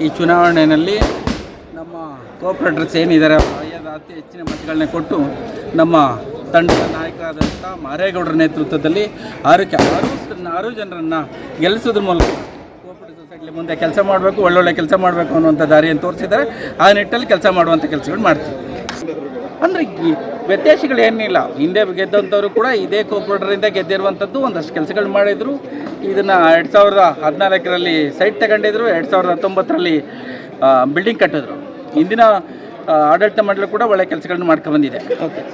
ಈ ಚುನಾವಣೆಯಲ್ಲಿ ನಮ್ಮ ಕೋಆಪರೇಟರ್ಸ್ ಏನಿದ್ದಾರೆ ಅತಿ ಹೆಚ್ಚಿನ ಮತಗಳನ್ನ ಕೊಟ್ಟು ನಮ್ಮ ತಂಡದ ನಾಯಕರಾದಂಥ ಮಾರೇಗೌಡರ ನೇತೃತ್ವದಲ್ಲಿ ಆರು ಜನರನ್ನು ಗೆಲ್ಲಿಸೋದ್ರ ಮೂಲಕ ಕೋಆಪರೇಟಿವ್ ಸೊಸೈಟಿ ಮುಂದೆ ಕೆಲಸ ಮಾಡಬೇಕು, ಒಳ್ಳೊಳ್ಳೆ ಕೆಲಸ ಮಾಡಬೇಕು ಅನ್ನುವಂಥ ದಾರಿಯನ್ನು ತೋರಿಸಿದ್ದಾರೆ. ಆ ನಿಟ್ಟಲ್ಲಿ ಕೆಲಸ ಮಾಡುವಂಥ ಕೆಲಸಗಳು ಮಾಡ್ತೀವಿ. ಅಂದರೆ ಈ ವ್ಯತ್ಯಾಸಗಳೇನಿಲ್ಲ. ಹಿಂದೆ ಗೆದ್ದಂಥವ್ರು ಕೂಡ ಇದೇ ಕೋಆಪರೇಟರಿಂದ ಗೆದ್ದಿರುವಂಥದ್ದು ಒಂದಷ್ಟು ಕೆಲಸಗಳು ಮಾಡಿದರು. ಇದನ್ನು 2014ರಲ್ಲಿ ಸೈಟ್ ತಗೊಂಡಿದ್ರು, 2019ರಲ್ಲಿ ಬಿಲ್ಡಿಂಗ್ ಕಟ್ಟಿದ್ರು. ಇಂದಿನ ಆಡಳಿತ ಮಂಡಳಿ ಕೂಡ ಒಳ್ಳೆ ಕೆಲಸಗಳನ್ನ ಮಾಡ್ಕೊಂಡ್ಬಂದಿದೆ.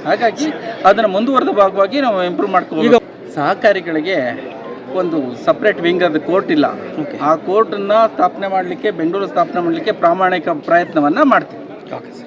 ಹಾಗಾಗಿ ಅದನ್ನು ಮುಂದುವರೆದ ಭಾಗವಾಗಿ ನಾವು ಇಂಪ್ರೂವ್ ಮಾಡ್ಕೋಬೇಕು. ಸಹಕಾರಿಗಳಿಗೆ ಒಂದು ಸಪ್ರೇಟ್ ವಿಂಗ್ ಅದು ಕೋರ್ಟ್ ಇಲ್ಲ. ಆ ಕೋರ್ಟನ್ನು ಸ್ಥಾಪನೆ ಮಾಡಲಿಕ್ಕೆ, ಬೆಂಗಳೂರು ಸ್ಥಾಪನೆ ಮಾಡಲಿಕ್ಕೆ ಪ್ರಾಮಾಣಿಕ ಪ್ರಯತ್ನವನ್ನು ಮಾಡ್ತೀವಿ. Okay sir.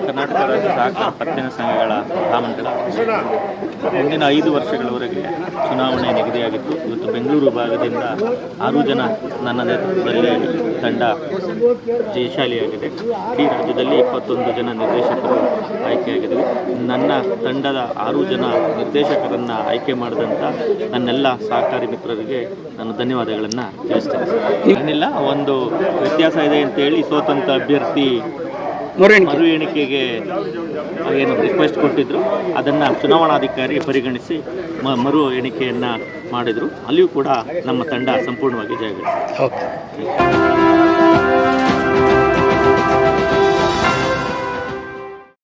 ಕರ್ನಾಟಕ ರಾಜ್ಯ ಸಹಕಾರ ಪತ್ತಿನ ಸಂಘಗಳ ಮಹಾಮಂಡಳ ಮುಂದಿನ 5 ವರ್ಷಗಳವರೆಗೆ ಚುನಾವಣೆ ನಿಗದಿಯಾಗಿತ್ತು. ಇವತ್ತು ಬೆಂಗಳೂರು ಭಾಗದಿಂದ 6 ಜನ ನನ್ನ ನೇತೃತ್ವದಲ್ಲಿ ತಂಡ ಜಯಶಾಲಿಯಾಗಿದೆ. ಇಡೀ ರಾಜ್ಯದಲ್ಲಿ 21 ಜನ ನಿರ್ದೇಶಕರು ಆಯ್ಕೆಯಾಗಿದ್ದರು. ನನ್ನ ತಂಡದ 6 ಜನ ನಿರ್ದೇಶಕರನ್ನು ಆಯ್ಕೆ ಮಾಡಿದಂಥ ನನ್ನೆಲ್ಲ ಸಹಕಾರಿ ಮಿತ್ರರಿಗೆ ನಾನು ಧನ್ಯವಾದಗಳನ್ನು ತಿಳಿಸ್ತೇನೆ. ಏನಿಲ್ಲ, ಒಂದು ವ್ಯತ್ಯಾಸ ಇದೆ ಅಂತೇಳಿ ಸ್ವತಂತ್ರ ಅಭ್ಯರ್ಥಿ ಮರು ಎಣಿಕೆಗೆ ಏನು ರಿಕ್ವೆಸ್ಟ್ ಕೊಟ್ಟಿದ್ದರು, ಅದನ್ನು ಚುನಾವಣಾಧಿಕಾರಿ ಪರಿಗಣಿಸಿ ಮರು ಎಣಿಕೆಯನ್ನು ಮಾಡಿದರು. ಅಲ್ಲಿಯೂ ಕೂಡ ನಮ್ಮ ತಂಡ ಸಂಪೂರ್ಣವಾಗಿ ಜಯಗಳಿಸಿದೆ.